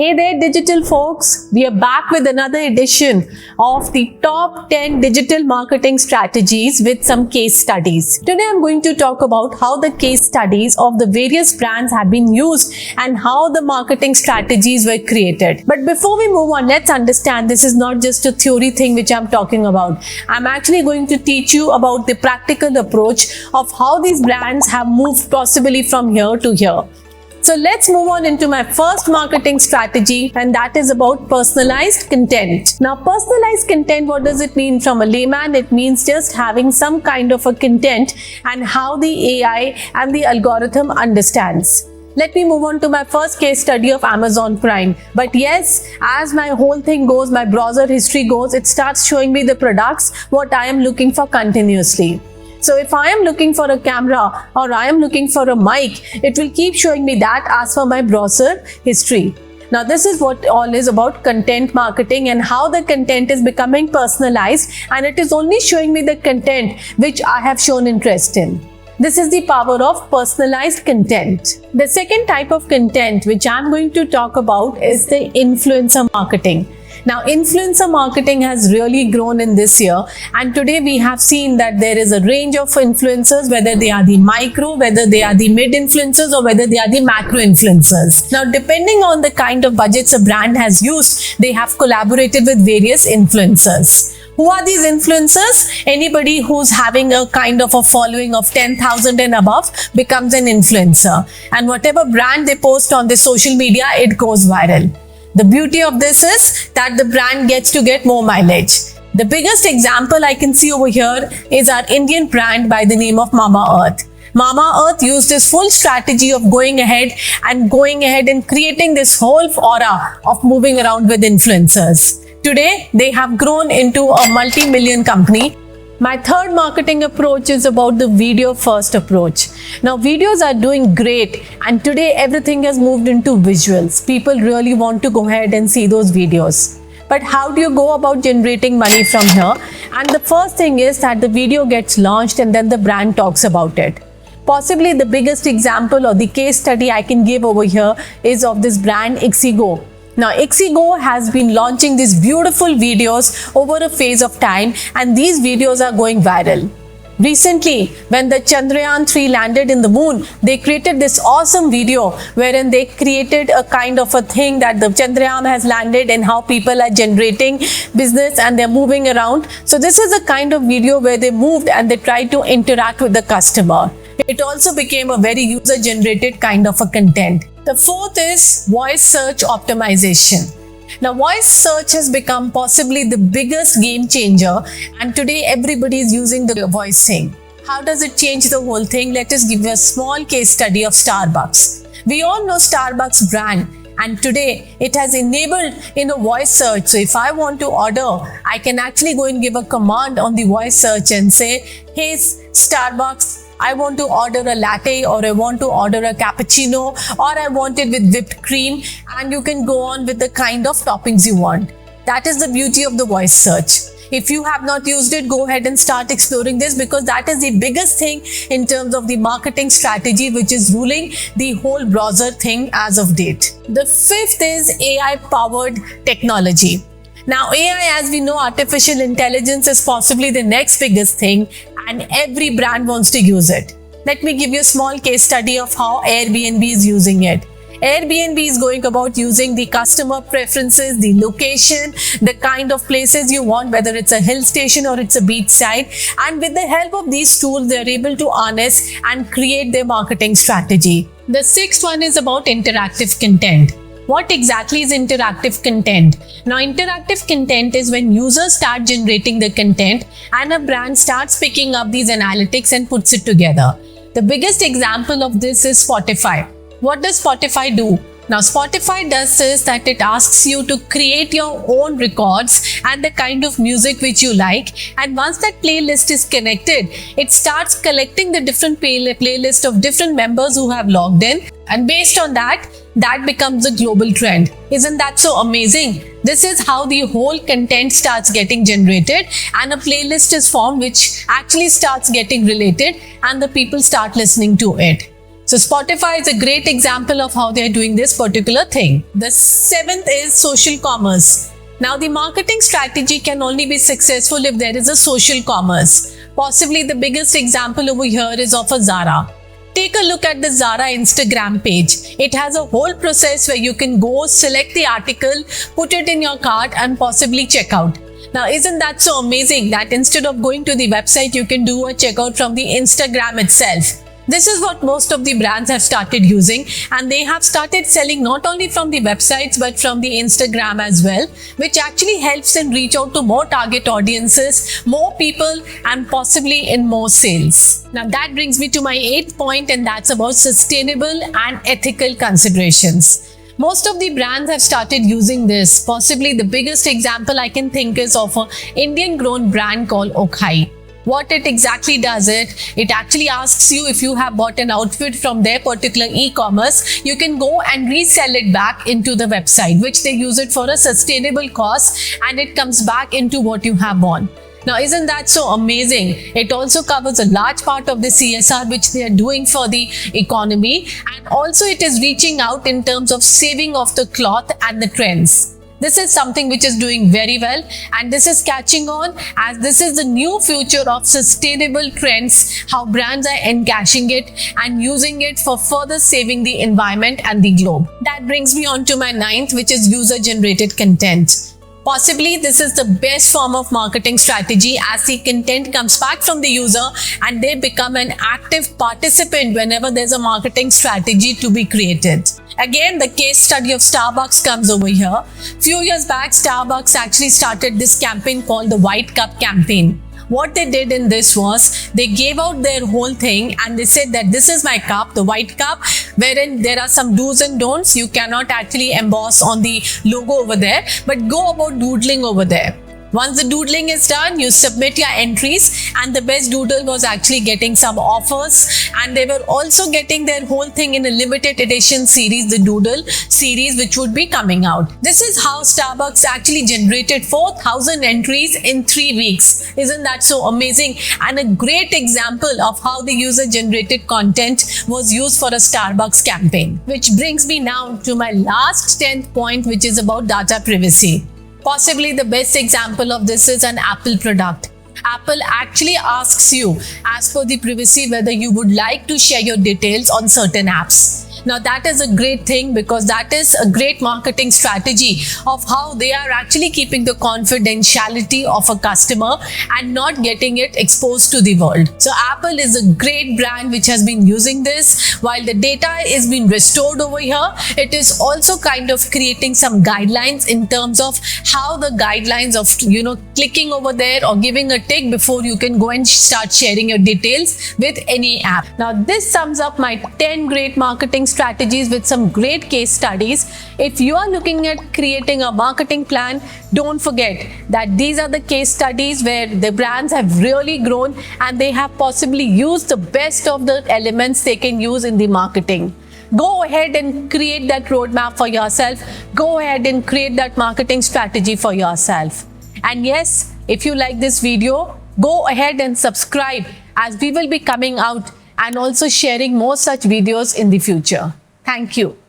Hey there, digital folks. We are back with another edition of the top 10 digital marketing strategies with some case studies. Today, I'm going to talk about how the case studies of the various brands have been used and how the marketing strategies were created. But before we move on, let's understand this is not just a theory thing which I'm talking about. I'm actually going to teach you about the practical approach of how these brands have moved possibly from here to here. So let's move on into my first marketing strategy, and that is about personalized content. Now, personalized content, what does it mean from a layman? It means just having some kind of a content and how the AI and the algorithm understands. Let me move on to my first case study of Amazon Prime. But yes, as my whole thing goes, my browser history goes, it starts showing me the products, what I am looking for continuously. So if I am looking for a camera or I am looking for a mic, it will keep showing me that as for my browser history. Now this is what all is about content marketing and how the content is becoming personalized, and it is only showing me the content which I have shown interest in. This is the power of personalized content. The second type of content which I'm going to talk about is the influencer marketing. Now, influencer marketing has really grown in this year, and today we have seen that there is a range of influencers, whether they are the micro, whether they are the mid influencers, or whether they are the macro influencers. Now, depending on the kind of budgets a brand has used, they have collaborated with various influencers. Who are these influencers? Anybody who's having a kind of a following of 10,000 and above becomes an influencer, and whatever brand they post on the social media, it goes viral. The beauty of this is that the brand gets to get more mileage. The biggest example I can see over here is our Indian brand by the name of Mama Earth. Mama Earth used this full strategy of going ahead and creating this whole aura of moving around with influencers. Today, they have grown into a multi-million company. My third marketing approach is about the video first approach. Now, videos are doing great, and today everything has moved into visuals. People really want to go ahead and see those videos. But how do you go about generating money from here? And the first thing is that the video gets launched and then the brand talks about it. Possibly the biggest example or the case study I can give over here is of this brand Ixigo. Now, Ixigo has been launching these beautiful videos over a phase of time, and these videos are going viral. Recently, when the Chandrayaan-3 landed in the moon, they created this awesome video wherein they created a kind of a thing that the Chandrayaan has landed and how people are generating business and they're moving around. So this is a kind of video where they moved and they tried to interact with the customer. It also became a very user-generated kind of a content. The fourth is voice search optimization. Now, voice search has become possibly the biggest game changer, and today everybody is using the voice thing. How does it change the whole thing? Let us give you a small case study of Starbucks. We all know Starbucks brand, and today it has enabled in a voice search. So if I want to order, I can actually go and give a command on the voice search and say, hey Starbucks, I want to order a latte, or I want to order a cappuccino, or I want it with whipped cream, and you can go on with the kind of toppings you want. That is the beauty of the voice search. If you have not used it, go ahead and start exploring this, because that is the biggest thing in terms of the marketing strategy which is ruling the whole browser thing as of date. The fifth is AI-powered technology. Now, AI, as we know, artificial intelligence is possibly the next biggest thing, and every brand wants to use it. Let me give you a small case study of how Airbnb is using it. Airbnb is going about using the customer preferences, the location, the kind of places you want, whether it's a hill station or it's a beachside. And with the help of these tools, they're able to harness and create their marketing strategy. The sixth one is about interactive content. What exactly is interactive content? Now, interactive content is when users start generating the content and a brand starts picking up these analytics and puts it together. The biggest example of this is Spotify. What does Spotify do? Now, Spotify does this that it asks you to create your own records and the kind of music which you like. And once that playlist is connected, it starts collecting the different playlist of different members who have logged in. And based on that becomes a global trend. Isn't that so amazing? This is how the whole content starts getting generated and a playlist is formed which actually starts getting related and the people start listening to it. So Spotify is a great example of how they are doing this particular thing. The seventh is social commerce. Now the marketing strategy can only be successful if there is a social commerce. Possibly the biggest example over here is of a Zara. Take a look at the Zara Instagram page. It has a whole process where you can go, select the article, put it in your cart and possibly check out. Now, isn't that so amazing that instead of going to the website, you can do a checkout from the Instagram itself? This is what most of the brands have started using, and they have started selling not only from the websites but from the Instagram as well, which actually helps them reach out to more target audiences, more people, and possibly in more sales. Now that brings me to my 8th point, and that's about sustainable and ethical considerations. Most of the brands have started using this. Possibly the biggest example I can think is of an Indian grown brand called Ruhee. What it exactly does, it actually asks you if you have bought an outfit from their particular e-commerce, you can go and resell it back into the website, which they use it for a sustainable cost, and it comes back into what you have worn. Now, isn't that so amazing? It also covers a large part of the CSR which they are doing for the economy, and also it is reaching out in terms of saving of the cloth and the trends. This is something which is doing very well, and this is catching on as this is the new future of sustainable trends, how brands are encashing it and using it for further saving the environment and the globe. That brings me on to my 9th, which is user-generated content. Possibly this is the best form of marketing strategy as the content comes back from the user and they become an active participant whenever there's a marketing strategy to be created. Again, the case study of Starbucks comes over here. Few years back, Starbucks actually started this campaign called the White Cup campaign. What they did in this was they gave out their whole thing and they said that this is my cup, the white cup, wherein there are some do's and don'ts. You cannot actually emboss on the logo over there, but go about doodling over there. Once the doodling is done, you submit your entries, and the best doodle was actually getting some offers, and they were also getting their whole thing in a limited edition series, the doodle series, which would be coming out. This is how Starbucks actually generated 4,000 entries in 3 weeks. Isn't that so amazing? And a great example of how the user generated content was used for a Starbucks campaign. Which brings me now to my last 10th point, which is about data privacy. Possibly the best example of this is an Apple product. Apple actually asks you, as per the privacy, whether you would like to share your details on certain apps. Now that is a great thing because that is a great marketing strategy of how they are actually keeping the confidentiality of a customer and not getting it exposed to the world. So Apple is a great brand which has been using this. While the data is being restored over here, it is also kind of creating some guidelines in terms of how the guidelines of clicking over there or giving a tick before you can go and start sharing your details with any app. Now this sums up my 10 great marketing strategies with some great case studies. If you are looking at creating a marketing plan, don't forget that these are the case studies where the brands have really grown and they have possibly used the best of the elements they can use in the marketing. Go ahead and create that roadmap for yourself. Go ahead and create that marketing strategy for yourself. And yes, if you like this video, go ahead and subscribe as we will be coming out and also sharing more such videos in the future. Thank you.